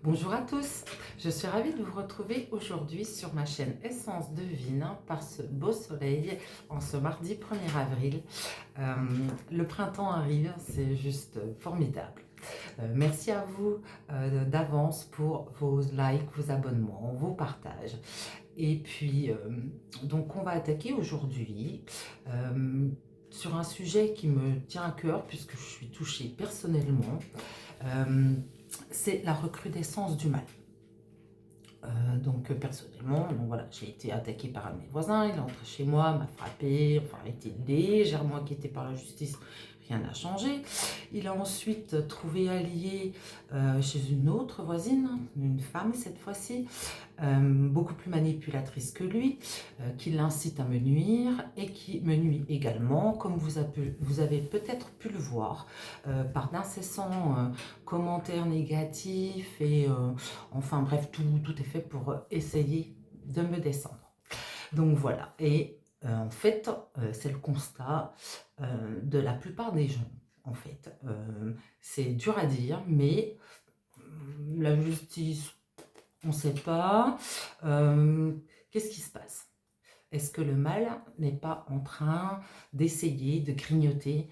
Bonjour à tous, je suis ravie de vous retrouver aujourd'hui sur ma chaîne Essence Devine par ce beau soleil en ce mardi 1er avril. Le printemps arrive, c'est juste formidable. Merci à vous d'avance pour vos likes, vos abonnements, vos partages. Et puis, donc on va attaquer aujourd'hui sur un sujet qui me tient à cœur puisque je suis touchée personnellement. C'est la recrudescence du mal. Personnellement, voilà, j'ai été attaquée par un de mes voisins, il est entré chez moi, m'a frappé, enfin a été légèrement inquiété par la justice, rien n'a changé. Il a ensuite trouvé allié chez une autre voisine, une femme cette fois-ci, beaucoup plus manipulatrice que lui, qui l'incite à me nuire et qui me nuit également, comme vous avez peut-être pu le voir, par d'incessants commentaires négatifs et enfin bref, tout est fait pour essayer de me descendre. Donc voilà, et en fait, c'est le constat de la plupart des gens. En fait, c'est dur à dire, mais la justice, on ne sait pas. Qu'est-ce qui se passe? Est-ce que le mal n'est pas en train d'essayer de grignoter,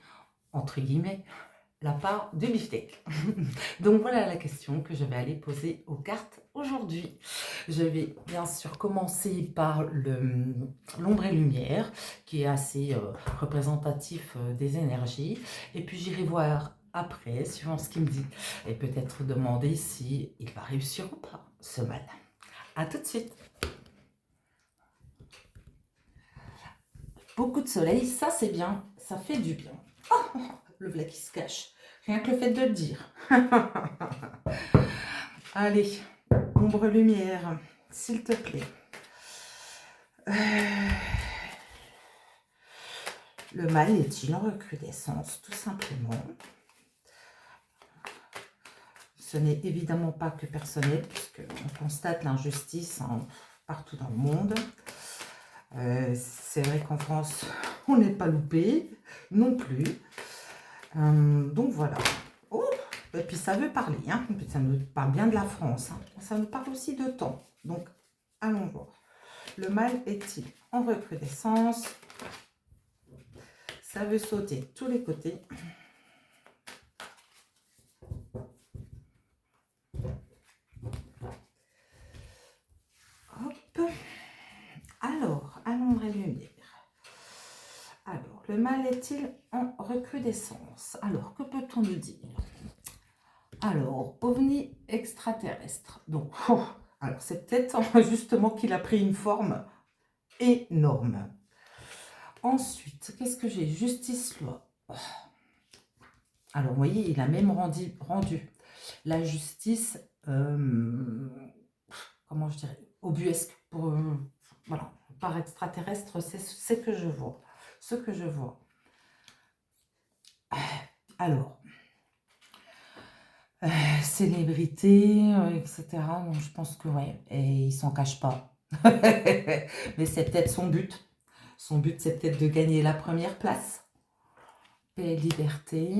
entre guillemets, la part du beefsteak? Donc voilà la question que je vais aller poser aux cartes aujourd'hui. Je vais bien sûr commencer par l'ombre et lumière, qui est assez représentatif des énergies. Et puis j'irai voir après, suivant ce qu'il me dit, et peut-être demander si il va réussir ou pas, ce mal. A tout de suite. Beaucoup de soleil, ça c'est bien, ça fait du bien. Oh, le v'là qui se cache, rien que le fait de le dire. Allez, ombre lumière, s'il te plaît. Le mal est-il en recrudescence, tout simplement? Ce n'est évidemment pas que personnel, puisqu'on constate l'injustice partout dans le monde. C'est vrai qu'en France, on n'est pas loupé non plus. Donc voilà. Oh, et puis ça veut parler, hein. Ça nous parle bien de la France, hein. Ça nous parle aussi de temps. Donc allons voir. Le mal est-il en recrudescence? Ça veut sauter de tous les côtés. Hop. Alors, allons à lumière. Alors, le mal est-il en recrudescence? Alors, que peut-on nous dire? Alors, ovni extraterrestre. Donc, alors c'est peut-être justement qu'il a pris une forme énorme. Ensuite, qu'est-ce que j'ai? Justice, loi. Alors, vous voyez, il a même rendu la justice, comment je dirais, obuesque. Voilà, par extraterrestre, c'est ce que je vois. Ce que je vois. Alors, célébrité, etc. Donc, je pense que, ouais, et il s'en cache pas. Mais c'est peut-être son but. Son but, c'est peut-être de gagner la première place. Paix et liberté.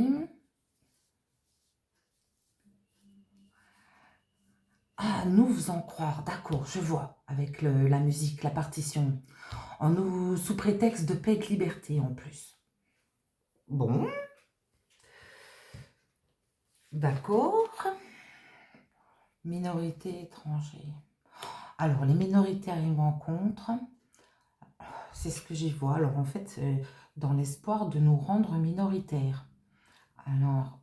Ah, nous faisons croire, d'accord, je vois, avec la musique, la partition. Sous prétexte de paix et de liberté, en plus. Bon. D'accord. Minorité étrangère. Alors, les minorités arrivent en contre. C'est ce que j'y vois. Alors, en fait, dans l'espoir de nous rendre minoritaires. Alors,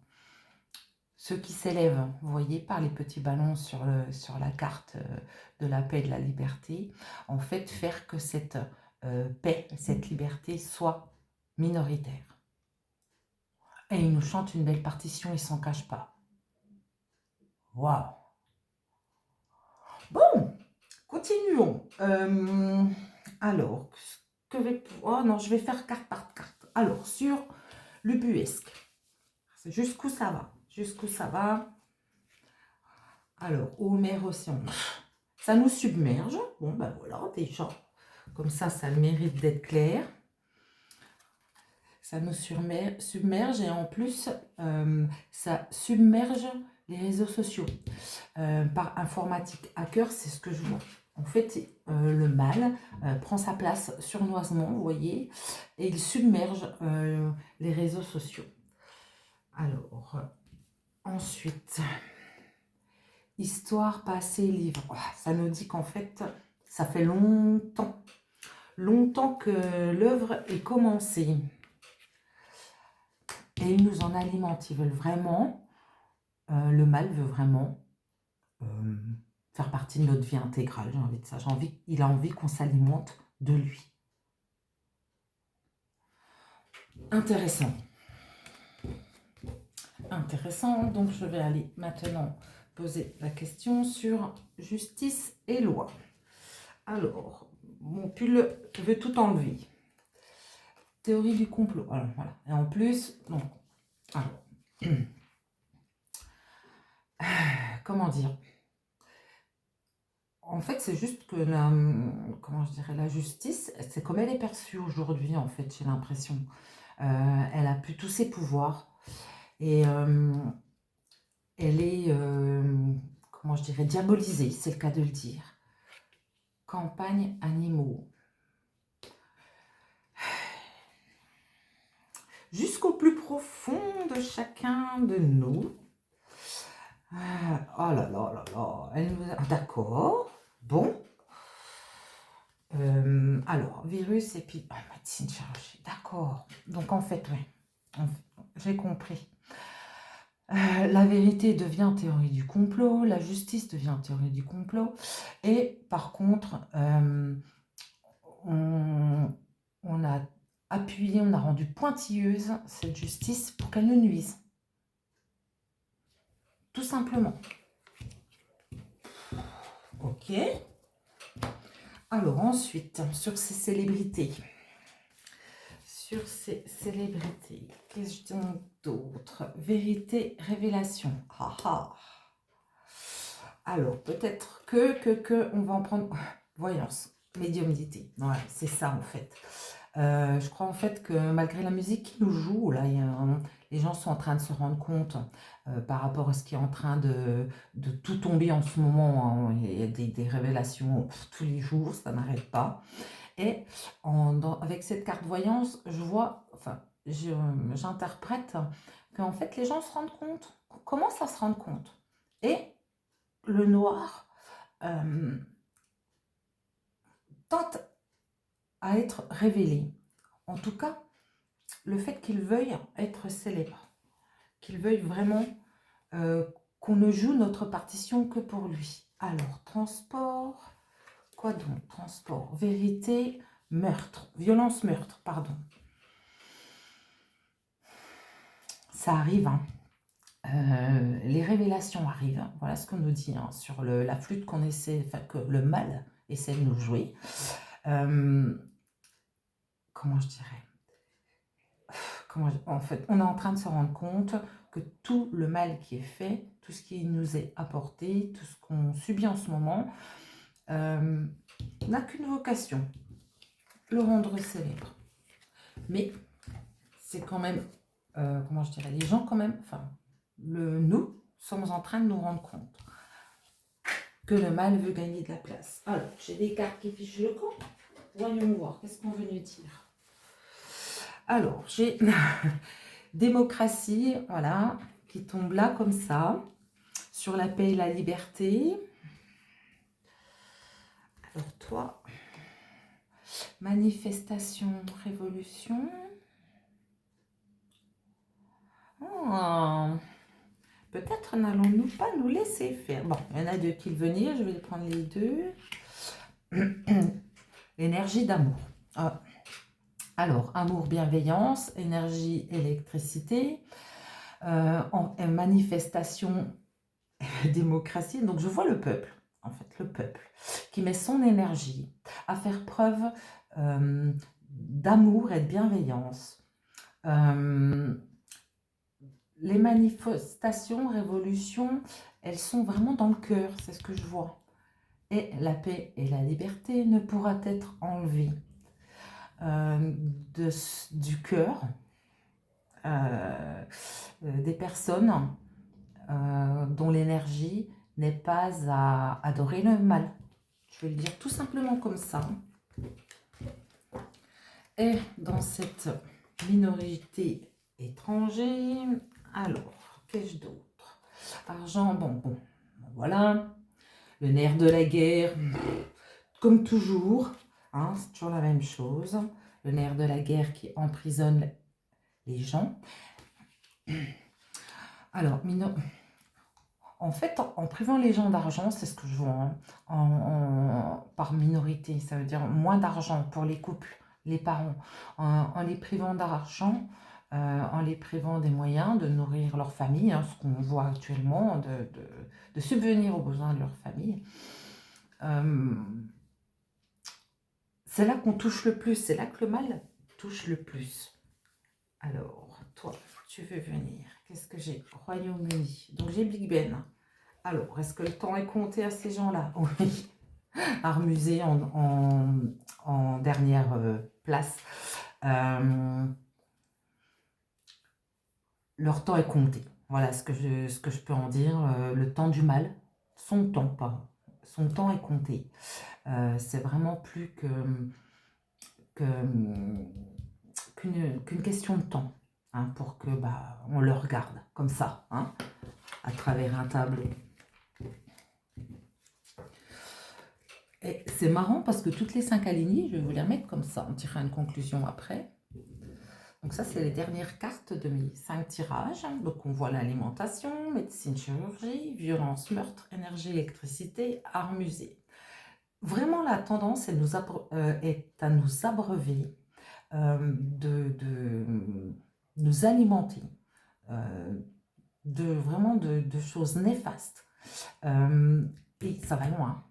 ceux qui s'élèvent, vous voyez, par les petits ballons sur la carte de la paix et de la liberté, en fait, faire que cette paix, cette liberté soit minoritaire. Et ils nous chantent une belle partition, ils s'en cachent pas. Waouh! Bon, continuons. Alors, oh non, je vais faire carte par carte. Alors, sur l'ubuesque, jusqu'où ça va? Jusqu'où ça va? Alors, Homer Océan, ça nous submerge. Bon, ben voilà, déjà, comme ça le mérite d'être clair. Ça nous submerge et en plus, ça submerge les réseaux sociaux. Par informatique hacker, c'est ce que je vois. En fait, le mal prend sa place sournoisement, vous voyez, et il submerge les réseaux sociaux. Alors, ensuite, histoire, passé, livre. Oh, ça nous dit qu'en fait, ça fait longtemps que l'œuvre est commencée. Et ils nous en alimentent. Ils veulent vraiment, le mal veut vraiment faire partie de notre vie intégrale. J'ai envie de ça. Il a envie qu'on s'alimente de lui. Intéressant. Intéressant. Donc, je vais aller maintenant poser la question sur justice et loi. Alors, mon pull veut tout enlever. Théorie du complot. Alors, voilà. Et en plus, non. Alors, comment dire? En fait, c'est juste que comment je dirais, la justice, c'est comme elle est perçue aujourd'hui, en fait, j'ai l'impression. Elle a plus tous ses pouvoirs et elle est, comment je dirais, diabolisée, c'est le cas de le dire. Campagne animaux. Jusqu'au plus profond de chacun de nous. Oh là là là là. Elle nous a... D'accord. Bon. Alors, virus et puis... médecine, chirurgie. D'accord. Donc, en fait, oui. J'ai compris. La vérité devient théorie du complot. La justice devient théorie du complot. Et par contre, on a appuyé, on a rendu pointilleuse cette justice pour qu'elle nous nuise. Tout simplement. Ok. Alors ensuite, sur ces célébrités. Sur ces célébrités, qu'est-ce d'autre? Vérité, révélation. Ah ah. Alors, peut-être que on va en prendre... Voyance, médiumnité. Ouais, c'est ça en fait. Je crois en fait que malgré la musique qui nous joue, là, les gens sont en train de se rendre compte par rapport à ce qui est en train de tout tomber en ce moment. Hein. Il y a des révélations tous les jours, ça n'arrête pas. Et avec cette carte voyance, je vois, enfin, j'interprète qu'en fait les gens se rendent compte, commencent à se rendre compte. Et le noir tente à être révélé. En tout cas, le fait qu'il veuille être célèbre, qu'il veuille vraiment qu'on ne joue notre partition que pour lui. Alors, transport, quoi donc? Transport, vérité, meurtre, violence, meurtre, pardon. Ça arrive, hein. Les révélations arrivent, voilà ce qu'on nous dit hein, sur la flûte qu'on essaie, enfin que le mal essaie de nous jouer. Comment je dirais? En fait, on est en train de se rendre compte que tout le mal qui est fait, tout ce qui nous est apporté, tout ce qu'on subit en ce moment, n'a qu'une vocation, le rendre célèbre. Mais c'est quand même, comment je dirais, les gens quand même, enfin, nous sommes en train de nous rendre compte que le mal veut gagner de la place. Alors, j'ai des cartes qui fichent le camp. Voyons voir, qu'est-ce qu'on veut nous dire? Alors, j'ai démocratie, voilà, qui tombe là comme ça, sur la paix et la liberté. Alors toi, manifestation, révolution. Oh, peut-être n'allons-nous pas nous laisser faire. Bon, il y en a deux qui venir, je vais prendre les deux. L'énergie d'amour. Ah. Alors, amour, bienveillance, énergie, électricité, manifestation, démocratie. Donc, je vois le peuple, en fait, le peuple, qui met son énergie à faire preuve d'amour et de bienveillance. Les manifestations, révolutions, elles sont vraiment dans le cœur, c'est ce que je vois. Et la paix et la liberté ne pourra être enlevée du cœur des personnes dont l'énergie n'est pas à adorer le mal. Je vais le dire tout simplement comme ça. Et dans cette minorité étrangère, alors, qu'ai-je d'autre? Argent, bon, voilà. Le nerf de la guerre, comme toujours, hein, c'est toujours la même chose. Le nerf de la guerre qui emprisonne les gens. Alors, en fait, en privant les gens d'argent, c'est ce que je vois, hein, par minorité, ça veut dire moins d'argent pour les couples, les parents, en les privant d'argent, en les privant des moyens de nourrir leur famille, hein, ce qu'on voit actuellement, de subvenir aux besoins de leur famille. C'est là qu'on touche le plus, c'est là que le mal touche le plus. Alors, toi, tu veux venir. Qu'est-ce que j'ai? Royaume-Uni. Donc, j'ai Big Ben. Alors, est-ce que le temps est compté à ces gens-là? Oui. Art musée en dernière place. Leur temps est compté. Voilà ce que je peux en dire. Le temps du mal, son temps, pas. Son temps est compté. C'est vraiment plus qu'une question de temps, hein, pour que on le regarde comme ça, hein, à travers un tableau. Et c'est marrant parce que toutes les 5 alignées, je vais vous les remettre comme ça, on tirera une conclusion après. Donc ça, c'est les dernières cartes de mes 5 tirages. Donc on voit l'alimentation, médecine, chirurgie, violence, meurtre, énergie, électricité, art, musée. Vraiment, la tendance est à nous abreuver, de nous alimenter, vraiment de choses néfastes. Et ça va loin.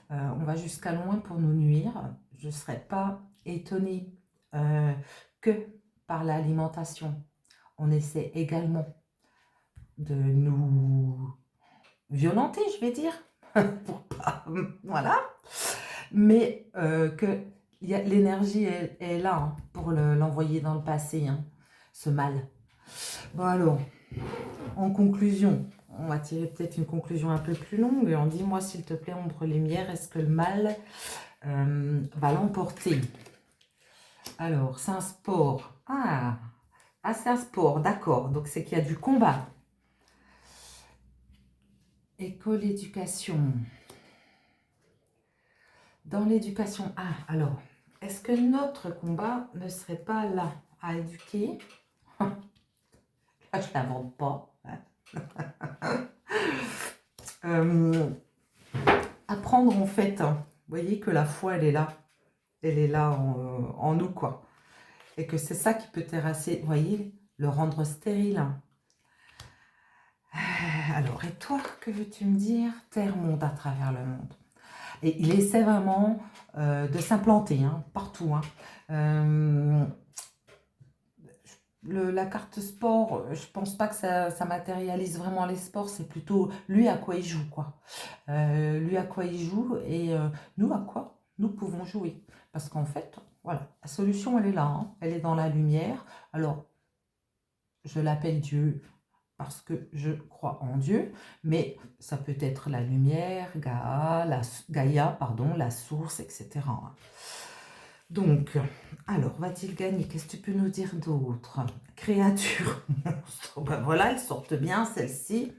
On va jusqu'à loin pour nous nuire. Je ne serais pas étonnée que par l'alimentation, on essaie également de nous violenter, je vais dire, pour pas, voilà. Mais que l'énergie est là, hein, pour l'envoyer dans le passé, hein, ce mal. Bon alors, en conclusion, on va tirer peut-être une conclusion un peu plus longue. En dis-moi s'il te plaît, ombre lumière, est-ce que le mal va l'emporter? Alors, c'est un sport. Ah, c'est un sport, d'accord. Donc, c'est qu'il y a du combat. École, éducation. Dans l'éducation, alors, est-ce que notre combat ne serait pas là à éduquer? Là, je ne t'invente pas. Apprendre en fait, hein. Vous voyez que la foi, elle est là en nous, quoi. Et que c'est ça qui peut terrasser, vous voyez, le rendre stérile, hein. Alors, et toi, que veux-tu me dire? Terre, monde à travers le monde. Et il essaie vraiment de s'implanter, hein, partout, hein. La carte sport, je pense pas que ça matérialise vraiment les sports, c'est plutôt lui à quoi il joue, quoi. Lui à quoi il joue et nous à quoi nous pouvons jouer. Parce qu'en fait, voilà, la solution elle est là, hein, elle est dans la lumière. Alors, je l'appelle Dieu parce que je crois en Dieu, mais ça peut être la lumière, Gaïa, pardon, la source, etc. Donc, alors, va-t-il gagner? Qu'est-ce que tu peux nous dire d'autre? Créature, monstre, ben voilà, elles sortent bien, celles-ci.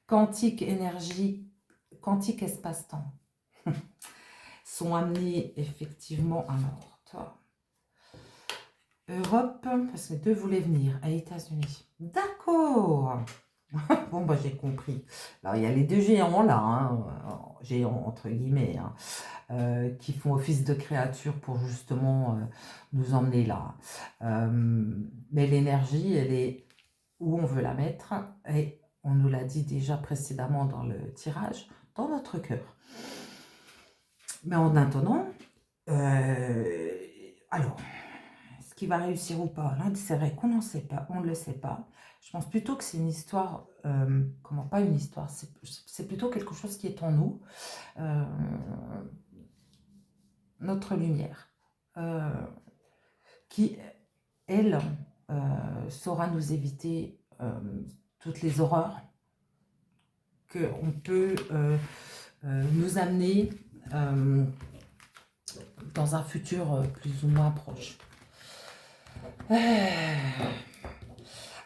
Quantique, énergie, quantique, espace-temps. Sont amenés effectivement, alors, toi, Europe, parce que les deux voulaient venir, à États-Unis. D'accord. Bon, bah j'ai compris. Alors, il y a les deux géants là, hein, géants entre guillemets, hein, qui font office de créature pour justement nous emmener là. Mais l'énergie, elle est où on veut la mettre, et on nous l'a dit déjà précédemment dans le tirage, dans notre cœur. Mais en attendant, alors, ce qui va réussir ou pas, là, c'est vrai qu'on n'en sait pas, on ne le sait pas. Je pense plutôt que c'est une histoire, pas une histoire, c'est plutôt quelque chose qui est en nous, notre lumière, qui, elle, saura nous éviter toutes les horreurs qu'on peut nous amener dans un futur plus ou moins proche.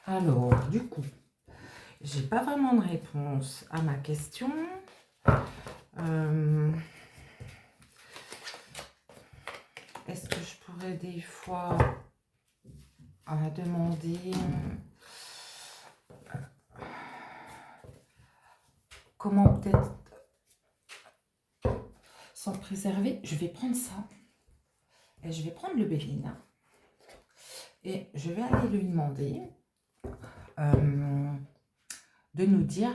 Alors, du coup, j'ai pas vraiment de réponse à ma question. Est-ce que je pourrais des fois demander comment peut-être s'en préserver? Je vais prendre ça et je vais prendre le Béline et je vais aller lui demander de nous dire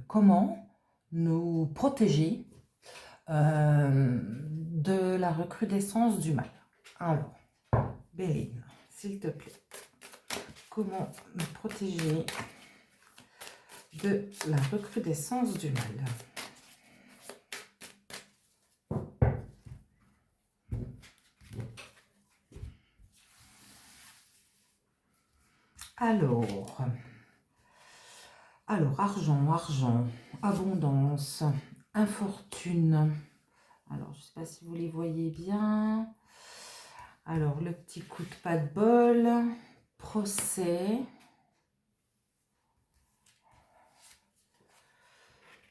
comment nous protéger de la recrudescence du mal. Alors, Béline, s'il te plaît, comment nous protéger de la recrudescence du mal? Alors, argent, abondance, infortune. Alors, je ne sais pas si vous les voyez bien. Alors, le petit coup de pas de bol, procès,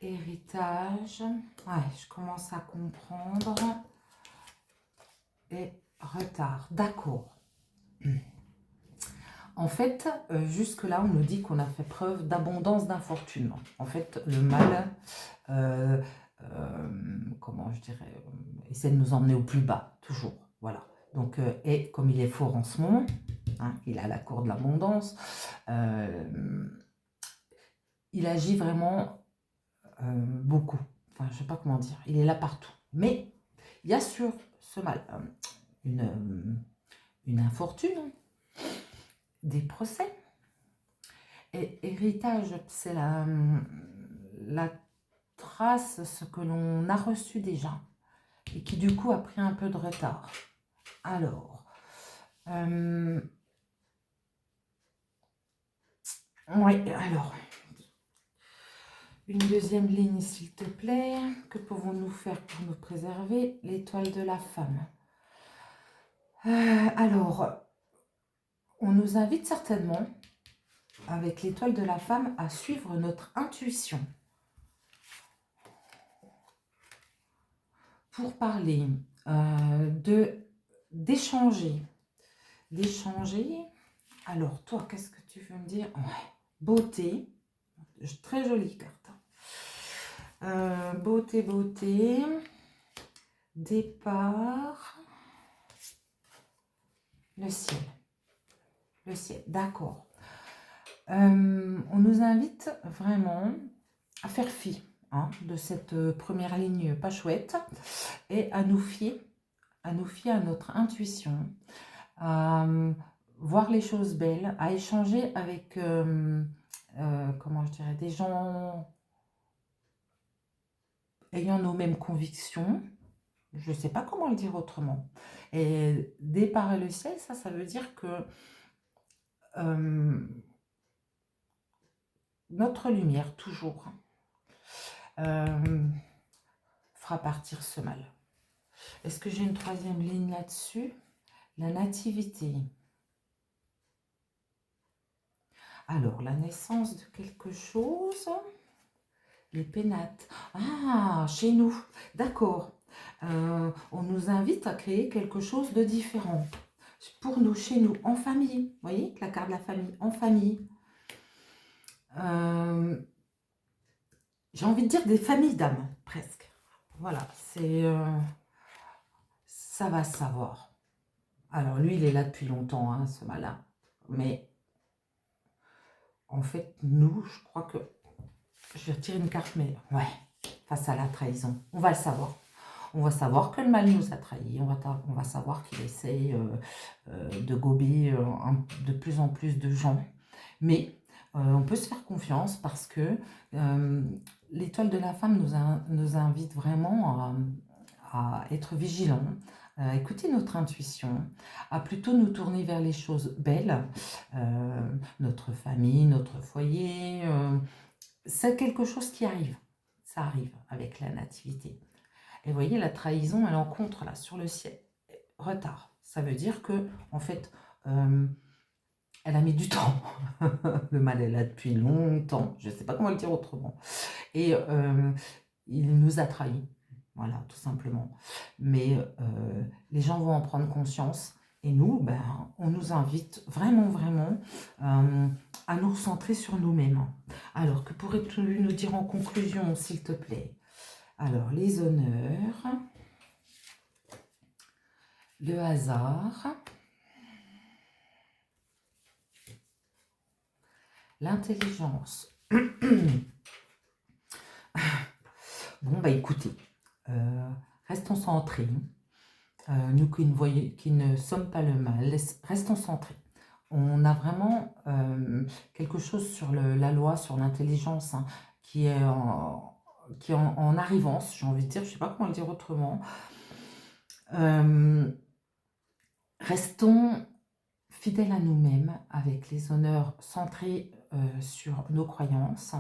héritage. Ouais, je commence à comprendre. Et retard, d'accord. En fait, jusque-là, on nous dit qu'on a fait preuve d'abondance d'infortune. En fait, le mal, comment je dirais, essaie de nous emmener au plus bas, toujours. Voilà. Donc, et comme il est fort en ce moment, hein, il a la cour de l'abondance, il agit vraiment beaucoup. Enfin, je ne sais pas comment dire. Il est là partout. Mais il y a sur ce mal une infortune, des procès. Et héritage, c'est la trace, ce que l'on a reçu déjà et qui du coup a pris un peu de retard. Alors, oui, alors, une deuxième ligne s'il te plaît. Que pouvons-nous faire pour nous préserver? L'étoile de la femme. Alors, on nous invite certainement, avec l'étoile de la femme, à suivre notre intuition. Pour parler d'échanger. Alors, toi, qu'est-ce que tu veux me dire? Ouais. Beauté. Très jolie carte. Beauté. Départ. Le ciel, d'accord. On nous invite vraiment à faire fi de cette première ligne pas chouette et à nous fier à notre intuition, à voir les choses belles, à échanger avec, comment je dirais, des gens ayant nos mêmes convictions. Je ne sais pas comment le dire autrement. Et départ et le ciel, ça veut dire que notre lumière, toujours, fera partir ce mal. Est-ce que j'ai une troisième ligne là-dessus? La nativité. Alors, la naissance de quelque chose. Les pénates. Ah, chez nous. D'accord. On nous invite à créer quelque chose de différent. Pour nous, chez nous, en famille. Vous voyez, la carte de la famille, en famille. J'ai envie de dire des familles d'âmes, presque. Voilà, c'est... ça va se savoir. Alors, lui, il est là depuis longtemps, hein, ce malin. Mais, en fait, nous, je crois que... Je vais retirer une carte, mais ouais, face à la trahison, on va le savoir. On va savoir que le mal nous a trahis. On va savoir qu'il essaye de gober de plus en plus de gens. Mais on peut se faire confiance parce que l'étoile de la femme nous invite vraiment à être vigilants, à écouter notre intuition, à plutôt nous tourner vers les choses belles, notre famille, notre foyer, c'est quelque chose qui arrive. Ça arrive avec la nativité. Et vous voyez, la trahison, elle encontre là sur le ciel. Retard. Ça veut dire que, en fait, elle a mis du temps. Le mal est là depuis longtemps. Je ne sais pas comment le dire autrement. Et il nous a trahis. Voilà, tout simplement. Mais les gens vont en prendre conscience. Et nous, ben, on nous invite vraiment, vraiment à nous recentrer sur nous-mêmes. Alors, que pourrais-tu nous dire en conclusion, s'il te plaît? Alors, les honneurs, le hasard, l'intelligence. Bon, bah écoutez, restons centrés. Nous qui ne sommes pas le mal, restons centrés. On a vraiment quelque chose sur la loi, sur l'intelligence, hein, qui est en arrivance, j'ai envie de dire, je ne sais pas comment le dire autrement. Restons fidèles à nous-mêmes, avec les honneurs centrés sur nos croyances.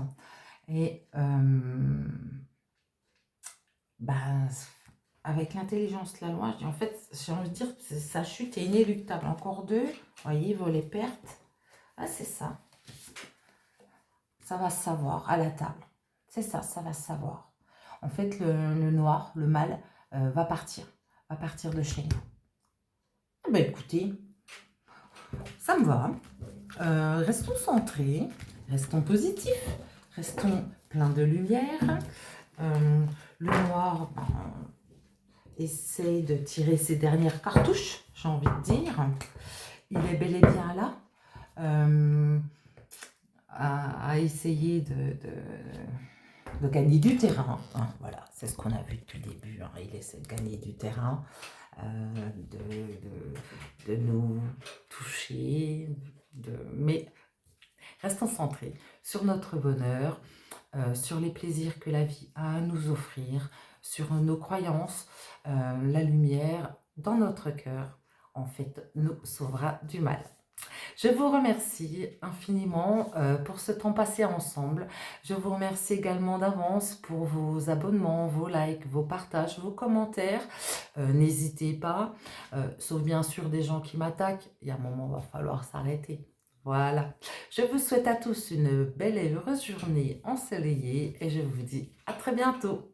Et ben, avec l'intelligence, la loi, en fait, j'ai envie de dire que sa chute est inéluctable. Encore deux, voyez, voler perte. Ah, c'est ça. Ça va se savoir à la table. C'est ça, ça va se savoir. En fait, le noir, le mal, va partir de chez nous. Ah ben écoutez, ça me va. Restons centrés, restons positifs, restons pleins de lumière. Le noir essaie de tirer ses dernières cartouches, j'ai envie de dire. Il est bel et bien là, à essayer de gagner du terrain. Hein, voilà, c'est ce qu'on a vu depuis le début. Hein, il essaie de gagner du terrain, de nous toucher, mais restons centrés sur notre bonheur, sur les plaisirs que la vie a à nous offrir, sur nos croyances. La lumière dans notre cœur, en fait, nous sauvera du mal. Je vous remercie infiniment pour ce temps passé ensemble. Je vous remercie également d'avance pour vos abonnements, vos likes, vos partages, vos commentaires. N'hésitez pas, sauf bien sûr des gens qui m'attaquent. Il y a un moment, il va falloir s'arrêter. Voilà. Je vous souhaite à tous une belle et heureuse journée ensoleillée et je vous dis à très bientôt.